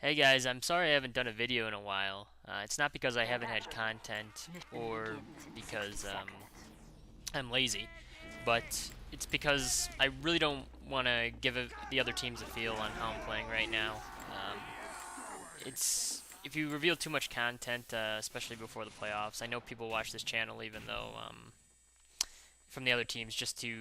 Hey guys, I'm sorry I haven't done a video in a while. It's not because I haven't had content or because I'm lazy, but it's because I really don't want to give the other teams a feel on how I'm playing right now. It's if you reveal too much content, especially before the playoffs. I know people watch this channel even though from the other teams just to,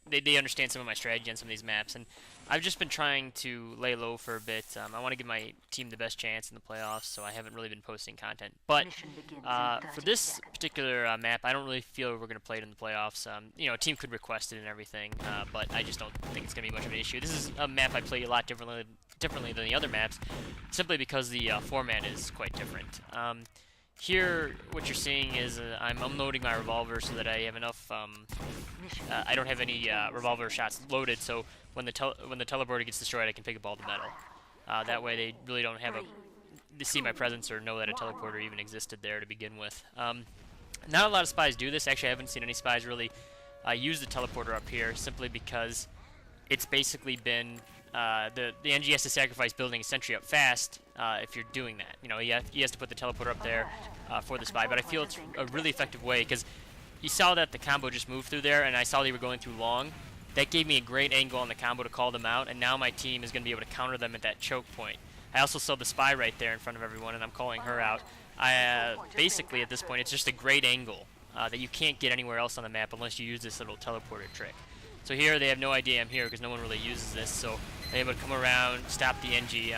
they understand some of my strategy on some of these maps. And I've just been trying to lay low for a bit. I want to give my team the best chance in the playoffs, so I haven't really been posting content. But for this particular map, I don't really feel we're going to play it in the playoffs. A team could request it and everything, but I just don't think it's going to be much of an issue. This is a map I play a lot differently than the other maps, simply because the format is quite different. Here, what you're seeing is I'm unloading my revolver so that I have enough. I don't have any revolver shots loaded, so when the teleporter gets destroyed, I can pick up all the metal. That way, they really don't have to see my presence or know that a teleporter even existed there to begin with. Not a lot of spies do this. Actually, I haven't seen any spies really use the teleporter up here, simply because it's basically been the NG has to sacrifice building a sentry up fast if you're doing that. He has to put the teleporter up there for the spy, but I feel it's a really effective way because you saw that the combo just moved through there, and I saw they were going through long. That gave me a great angle on the combo to call them out, and now my team is going to be able to counter them at that choke point. I also saw the spy right there in front of everyone, and I'm calling her out. Basically, at this point, it's just a great angle that you can't get anywhere else on the map unless you use this little teleporter trick. So here they have no idea I'm here because no one really uses this, so they're able to come around, stop the NG.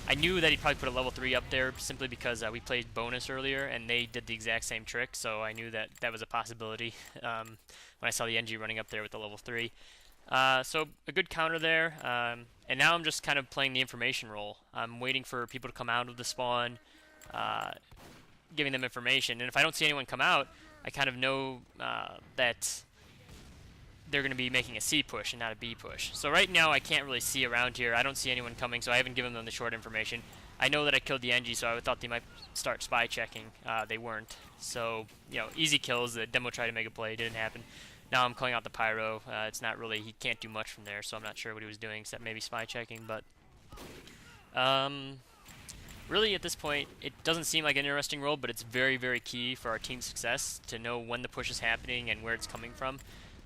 I knew that he'd probably put a level 3 up there simply because we played bonus earlier and they did the exact same trick, so I knew that that was a possibility when I saw the NG running up there with the level 3. So a good counter there, and now I'm just kind of playing the information role. I'm waiting for people to come out of the spawn, giving them information, and if I don't see anyone come out, I kind of know that they're going to be making a C push and not a B push. So right now I can't really see around here. I don't see anyone coming, so I haven't given them the short information. I know that I killed the NG, so I thought they might start spy checking. They weren't. So, easy kills. The demo tried to make a play. It didn't happen. Now I'm calling out the pyro. It's not really, he can't do much from there, so I'm not sure what he was doing except maybe spy checking. But really at this point, it doesn't seem like an interesting role, but it's very, very key for our team's success to know when the push is happening and where it's coming from.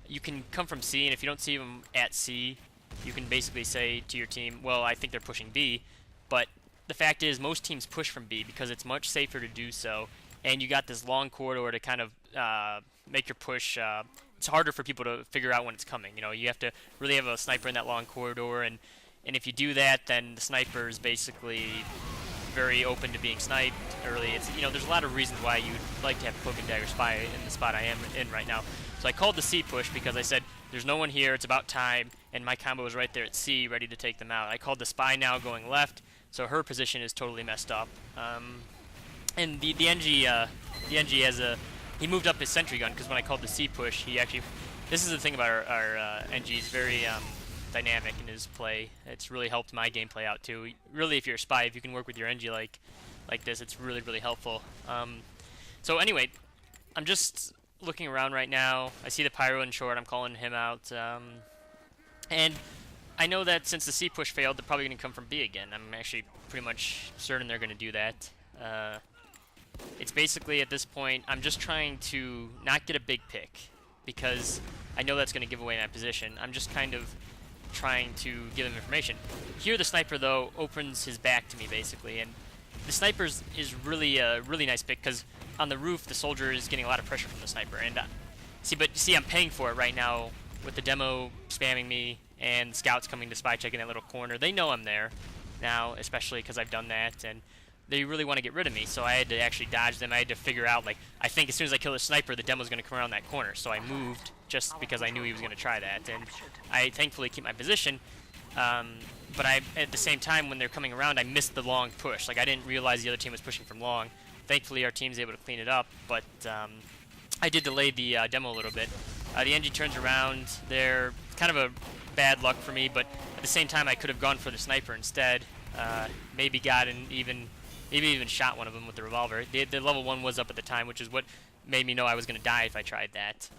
You can come from C, and if you don't see them at C, you can basically say to your team, well, I think they're pushing B, but the fact is most teams push from B because it's much safer to do so, and you got this long corridor to kind of make your push. It's harder for people to figure out when it's coming. You have to really have a sniper in that long corridor, and if you do that, then the sniper is basically very open to being sniped early. There's a lot of reasons why you'd like to have a cloak and dagger spy in the spot I am in right now. So I called the C push because I said, there's no one here, it's about time, and my combo is right there at C, ready to take them out. I called the spy now going left, so her position is totally messed up. And the NG has he moved up his sentry gun, because when I called the C push, this is the thing about our NG, he's very dynamic in his play. It's really helped my gameplay out too. Really, if you're a spy, if you can work with your NG like this, it's really, really helpful. So anyway, I'm just looking around right now. I see the pyro in short. I'm calling him out. And I know that since the C push failed, they're probably going to come from B again. I'm actually pretty much certain they're going to do that. It's basically, at this point, I'm just trying to not get a big pick, because I know that's going to give away my position. I'm just kind of trying to give them information. Here the sniper, though, opens his back to me, basically, and the sniper is really a really nice pick, because on the roof, the soldier is getting a lot of pressure from the sniper. And see, I'm paying for it right now with the demo spamming me and scouts coming to spy check in that little corner. They know I'm there now, especially because I've done that, and they really want to get rid of me. So I had to actually dodge them. I had to figure out, I think as soon as I kill the sniper, the demo's going to come around that corner. So I moved just because I knew he was going to try that, and I thankfully keep my position. But at the same time, when they're coming around, I missed the long push. I didn't realize the other team was pushing from long. Thankfully, our team's able to clean it up, but I did delay the demo a little bit. The NG turns around. They're kind of a bad luck for me, but at the same time, I could have gone for the sniper instead. Maybe even shot one of them with the revolver. The level 1 was up at the time, which is what made me know I was going to die if I tried that.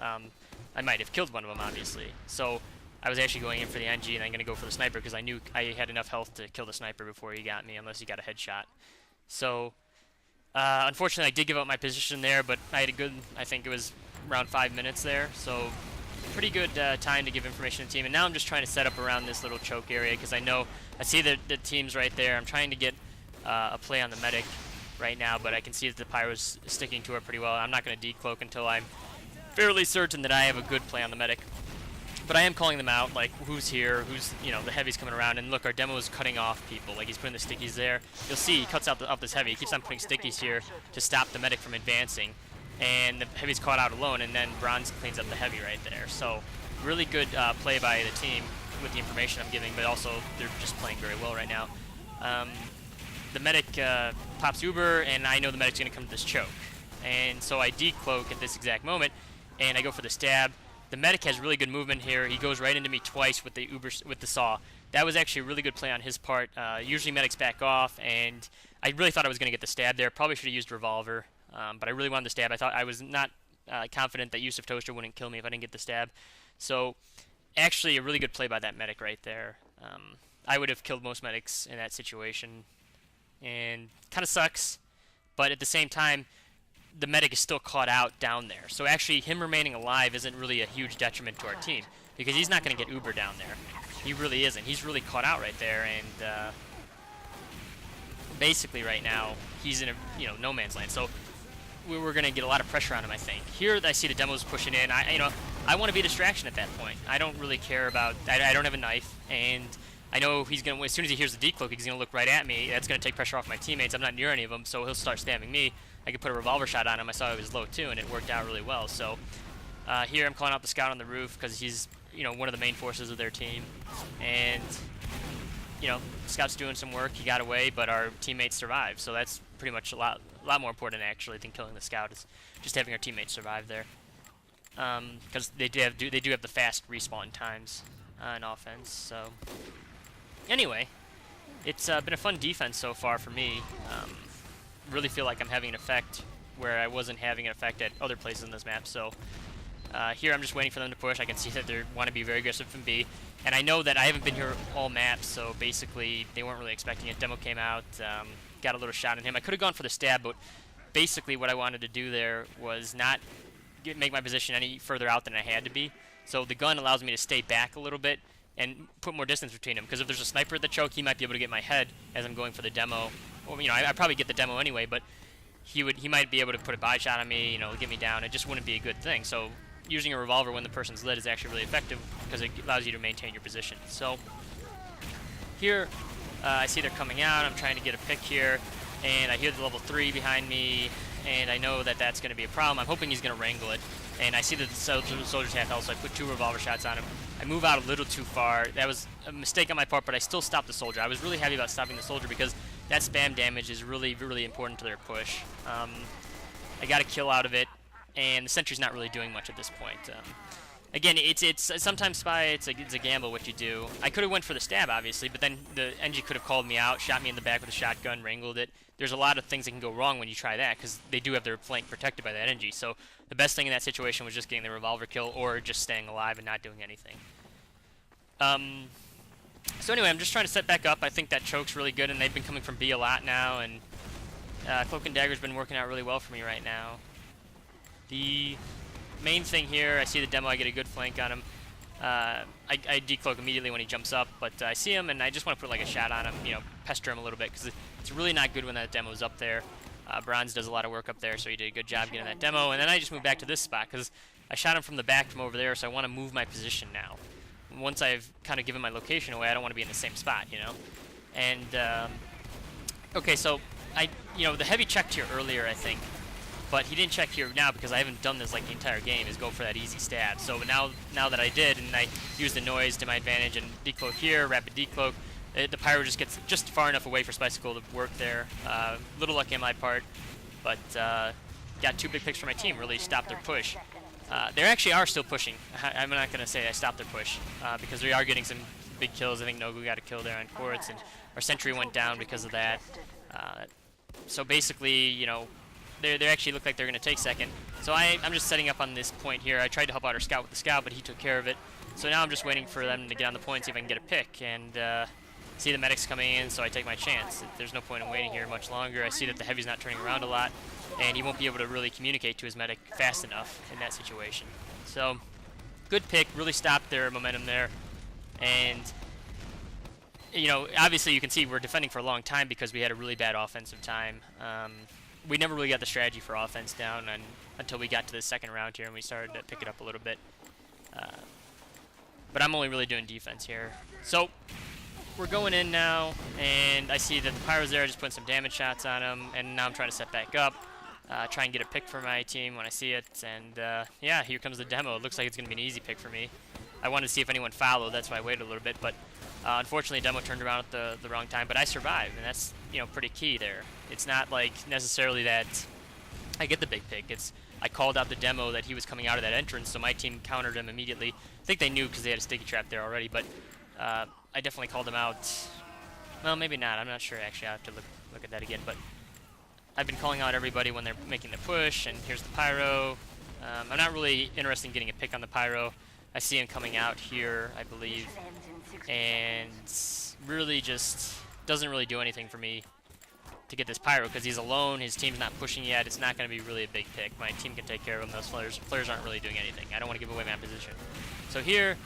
I might have killed one of them, obviously. So I was actually going in for the NG and I'm going to go for the sniper because I knew I had enough health to kill the sniper before he got me, unless he got a headshot. So, unfortunately, I did give up my position there, but I had a good, I think it was around 5 minutes there, so pretty good time to give information to the team. And now I'm just trying to set up around this little choke area because I see the team's right there. I'm trying to get a play on the medic right now, but I can see that the pyro's sticking to it pretty well. I'm not going to decloak until I'm fairly certain that I have a good play on the medic. But I am calling them out, like who's here, who's, the heavy's coming around, and look, our demo is cutting off people. Like he's putting the stickies there. You'll see he cuts out this heavy. He keeps on putting stickies here to stop the medic from advancing, and the heavy's caught out alone, and then Bronze cleans up the heavy right there. So really good play by the team with the information I'm giving, but also they're just playing very well right now. The medic pops Uber, and I know the medic's going to come to this choke. And so I decloak at this exact moment, and I go for the stab. The medic has really good movement here. He goes right into me twice with the saw. That was actually a really good play on his part. Usually medics back off, and I really thought I was going to get the stab there. Probably should have used revolver, but I really wanted the stab. I was not confident that Yusuf Toaster wouldn't kill me if I didn't get the stab. So actually a really good play by that medic right there. I would have killed most medics in that situation, and kind of sucks, but at the same time, the medic is still caught out down there. So actually, him remaining alive isn't really a huge detriment to our team, because he's not going to get Uber down there. He really isn't. He's really caught out right there, and basically right now, he's in a no man's land. So we're going to get a lot of pressure on him, I think. Here, I see the demos pushing in. I want to be a distraction at that point. I don't really care about. I don't have a knife, and I know he's going to, as soon as he hears the decloak, he's going to look right at me. That's going to take pressure off my teammates. I'm not near any of them, so he'll start stabbing me. I could put a revolver shot on him. I saw he was low too, and it worked out really well. So here I'm calling out the scout on the roof because he's one of the main forces of their team, and scout's doing some work. He got away, but our teammates survived. So that's pretty much a lot more important actually than killing the scout, is just having our teammates survive there, because they do have the fast respawn times in offense. So anyway, it's been a fun defense so far for me. Really feel like I'm having an effect where I wasn't having an effect at other places in this map. So here I'm just waiting for them to push. I can see that they want to be very aggressive from B, and I know that I haven't been here all maps, so basically they weren't really expecting it. Demo came out, got a little shot at him. I could have gone for the stab, but basically what I wanted to do there was not make my position any further out than I had to be. So the gun allows me to stay back a little bit and put more distance between him, because if there's a sniper at the choke, he might be able to get my head as I'm going for the demo. Well, I probably get the demo anyway, but he might be able to put a buy shot on me, get me down. It just wouldn't be a good thing. So using a revolver when the person's lit is actually really effective because it allows you to maintain your position. So here I see they're coming out. I'm trying to get a pick here, and I hear the level 3 behind me, and I know that that's going to be a problem. I'm hoping he's going to wrangle it, and I see that the soldier's half health, so I put 2 revolver shots on him. I move out a little too far. That was a mistake on my part, but I still stopped the soldier. I was really happy about stopping the soldier because that spam damage is really, really important to their push. I got a kill out of it, and the sentry's not really doing much at this point. Again, it's sometimes Spy, it's a gamble what you do. I could have went for the stab, obviously, but then the NG could have called me out, shot me in the back with a shotgun, wrangled it. There's a lot of things that can go wrong when you try that, because they do have their flank protected by that NG. So the best thing in that situation was just getting the revolver kill or just staying alive and not doing anything. So anyway, I'm just trying to set back up. I think that choke's really good, and they've been coming from B a lot now, and Cloak and Dagger's been working out really well for me right now. The main thing here, I see the demo, I get a good flank on him. I decloak immediately when he jumps up, but I see him, and I just want to put like a shot on him, pester him a little bit, because it's really not good when that demo's up there. Bronze does a lot of work up there, so he did a good job getting that demo, and then I just moved back to this spot, because I shot him from the back from over there, so I want to move my position now. Once I've kind of given my location away, I don't want to be in the same spot, And, okay, so the heavy checked here earlier, I think, but he didn't check here now because I haven't done this like the entire game, is go for that easy stab. So now that I did, and I used the noise to my advantage and decloak here, rapid decloak, the pyro just gets just far enough away for Spicicle to work there. Little lucky on my part, but got 2 big picks for my team, really stopped their push. They actually are still pushing. I'm not going to say I stopped their push, because we are getting some big kills. I think Nogu got a kill there on Quartz, and our sentry went down because of that. So basically, they actually look like they're going to take second. So I'm just setting up on this point here. I tried to help out our scout with the scout, but he took care of it. So now I'm just waiting for them to get on the point, see if I can get a pick, and see the medics coming in, so I take my chance. There's no point in waiting here much longer. I see that the heavy's not turning around a lot, and he won't be able to really communicate to his medic fast enough in that situation. So, good pick, really stopped their momentum there, and obviously you can see we're defending for a long time because we had a really bad offensive time. We never really got the strategy for offense down until we got to the second round here and we started to pick it up a little bit. But I'm only really doing defense here. So we're going in now, and I see that the Pyro's there, just putting some damage shots on him, and now I'm trying to set back up, try and get a pick for my team when I see it, and yeah, here comes the demo. It looks like it's going to be an easy pick for me. I wanted to see if anyone followed, that's why I waited a little bit, but unfortunately demo turned around at the wrong time, but I survived, and that's pretty key there. It's not like necessarily that I get the big pick. It's I called out the demo that he was coming out of that entrance, so my team countered him immediately. I think they knew because they had a sticky trap there already, but I definitely called him out. Well, maybe not. I'm not sure, actually. I have to look at that again, but I've been calling out everybody when they're making the push, and here's the Pyro. I'm not really interested in getting a pick on the Pyro. I see him coming out here, I believe, and really just doesn't really do anything for me to get this Pyro because he's alone, his team's not pushing yet, it's not going to be really a big pick. My team can take care of him, those flares aren't really doing anything. I don't want to give away my position. So here,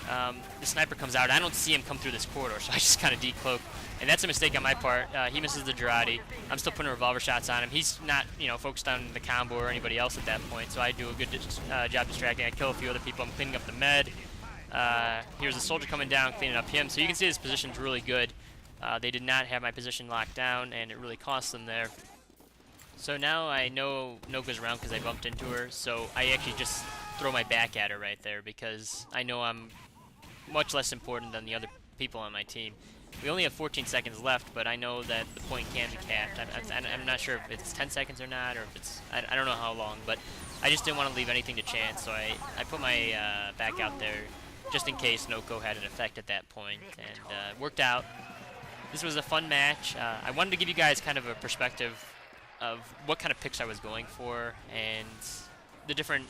the sniper comes out, I don't see him come through this corridor, so I just kind of decloak, and that's a mistake on my part. He misses the Girardi. I'm still putting revolver shots on him. He's not, focused on the combo or anybody else at that point, so I do a good job distracting. I kill a few other people. I'm cleaning up the med. Here's a soldier coming down, cleaning up him. So you can see his position's really good. They did not have my position locked down, and it really cost them there. So now I know Noka's around because I bumped into her, so I actually just throw my back at her right there because I know I'm much less important than the other people on my team. We only have 14 seconds left, but I know that the point can be capped. I'm not sure if it's 10 seconds or not, or if it's... I don't know how long, but I just didn't want to leave anything to chance, so I put my back out there just in case Noko had an effect at that point, and it worked out. This was a fun match. I wanted to give you guys kind of a perspective of what kind of picks I was going for and the different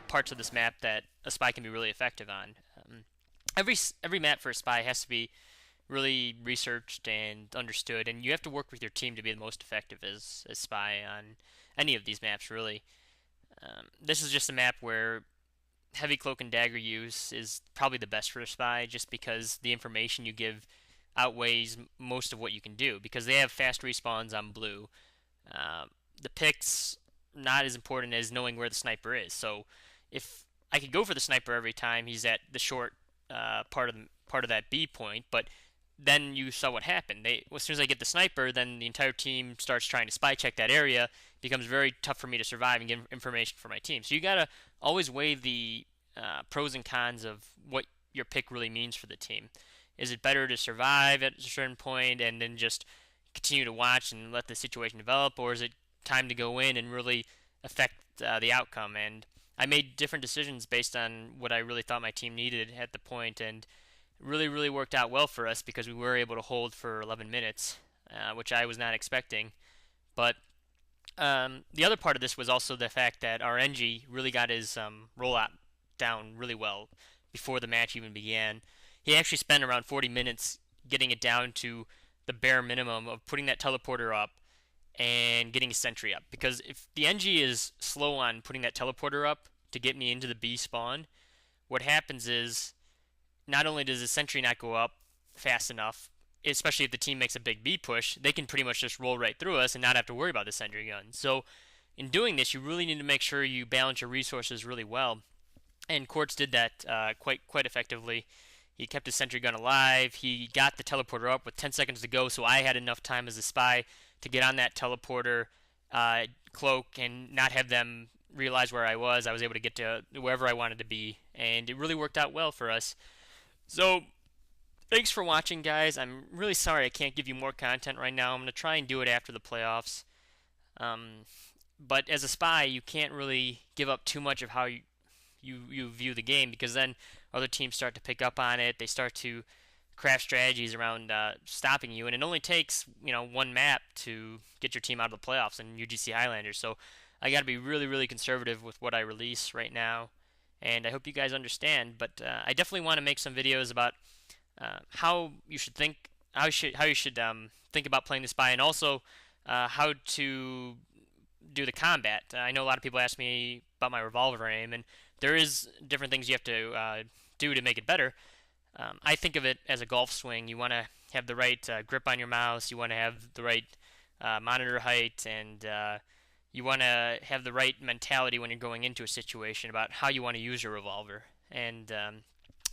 parts of this map that a spy can be really effective on. Every map for a spy has to be really researched and understood, and you have to work with your team to be the most effective as a spy on any of these maps, really. This is just a map where heavy cloak and dagger use is probably the best for a spy just because the information you give outweighs most of what you can do because they have fast respawns on blue. The picks not as important as knowing where the sniper is. So if I could go for the sniper every time he's at the short part of that B point, but then you saw what happened. As soon as I get the sniper, then the entire team starts trying to spy check that area. It becomes very tough for me to survive and get information for my team. So you gotta always weigh the pros and cons of what your pick really means for the team. Is it better to survive at a certain point and then just continue to watch and let the situation develop, or is it time to go in and really affect the outcome? And I made different decisions based on what I really thought my team needed at the point, and really worked out well for us because we were able to hold for 11 minutes, which I was not expecting. But the other part of this was also the fact that our NG really got his rollout down really well before the match even began. He actually spent around 40 minutes getting it down to the bare minimum of putting that teleporter up and getting a sentry up. Because if the NG is slow on putting that teleporter up to get me into the B spawn, what happens is not only does the sentry not go up fast enough, especially if the team makes a big B push, they can pretty much just roll right through us and not have to worry about the sentry gun. So in doing this, you really need to make sure you balance your resources really well. And Quartz did that quite effectively. He kept his sentry gun alive. He got the teleporter up with 10 seconds to go, so I had enough time as a spy to get on that teleporter cloak and not have them realize where I was. I was able to get to wherever I wanted to be, and it really worked out well for us. So, thanks for watching, guys. I'm really sorry I can't give you more content right now. I'm going to try and do it after the playoffs. But as a spy, you can't really give up too much of how you view the game because then other teams start to pick up on it. They start to craft strategies around stopping you, and it only takes one map to get your team out of the playoffs in UGC Highlanders. So I got to be really conservative with what I release right now, and I hope you guys understand. But I definitely want to make some videos about how you should think, how you should think about playing the spy, and also how to do the combat. I know a lot of people ask me about my revolver aim, and there is different things you have to do to make it better. I think of it as a golf swing. You want to have the right grip on your mouse. You want to have the right monitor height, and you want to have the right mentality when you're going into a situation about how you want to use your revolver. And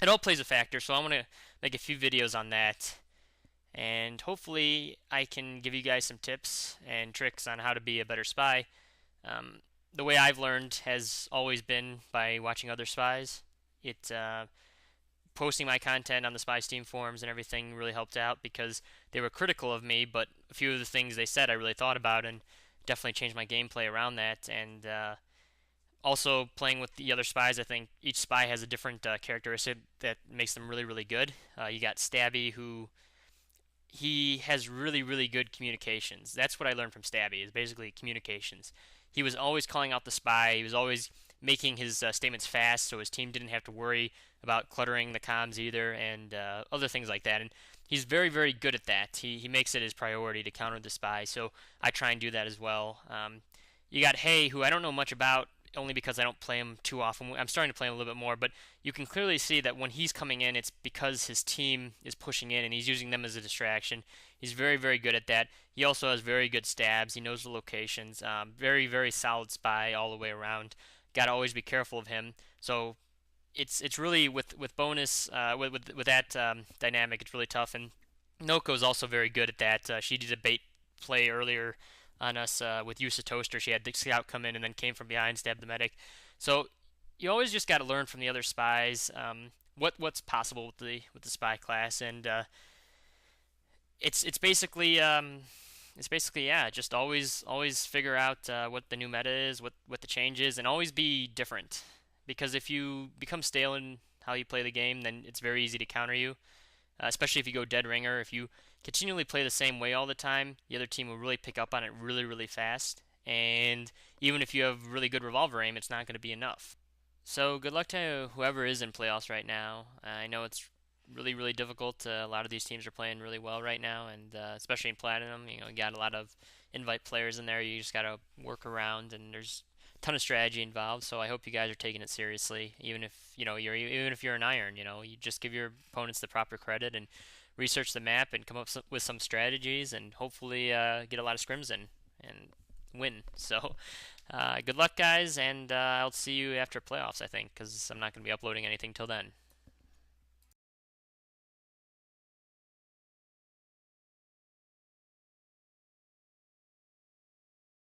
it all plays a factor. So I want to make a few videos on that, and hopefully I can give you guys some tips and tricks on how to be a better spy. Um, the way I've learned has always been by watching other spies. It Posting my content on the Spy Steam forums and everything really helped out because they were critical of me, but a few of the things they said I really thought about and definitely changed my gameplay around that. And also playing with the other spies, I think each spy has a different characteristic that makes them really, really good. You got Stabby, who he has really, really good communications. That's what I learned from Stabby, is basically communications. He was always calling out the spy. He was always making his statements fast, so his team didn't have to worry about cluttering the comms either, and other things like that. And he's very, very good at that. He makes it his priority to counter the spy, so I try and do that as well. You got Hay, who I don't know much about, only because I don't play him too often. I'm starting to play him a little bit more, but you can clearly see that when he's coming in, it's because his team is pushing in and he's using them as a distraction. He's very, very good at that. He also has very good stabs. He knows the locations. Very, very solid spy all the way around. Got to always be careful of him. So it's really with bonus with that dynamic, it's really tough. And Noko's also very good at that. She did a bait play earlier on us with Yusa Toaster. She had the scout come in and then came from behind, stabbed the medic. So you always just got to learn from the other spies, what's possible with the spy class, and it's basically yeah, just always figure out what the new meta is, what the change is, and always be different. Because if you become stale in how you play the game, then it's very easy to counter you. Especially if you go dead ringer. If you continually play the same way all the time, the other team will really pick up on it really, really fast. And even if you have really good revolver aim, it's not going to be enough. So good luck to whoever is in playoffs right now. I know it's really, really difficult. A lot of these teams are playing really well right now, and especially in Platinum, you got a lot of invite players in there. You just got to work around, and there's a ton of strategy involved. So I hope you guys are taking it seriously, even if even if you're an iron. You just give your opponents the proper credit and research the map and come up with some strategies, and hopefully get a lot of scrims in and win. So good luck, guys, and I'll see you after playoffs, I think, because I'm not going to be uploading anything till then.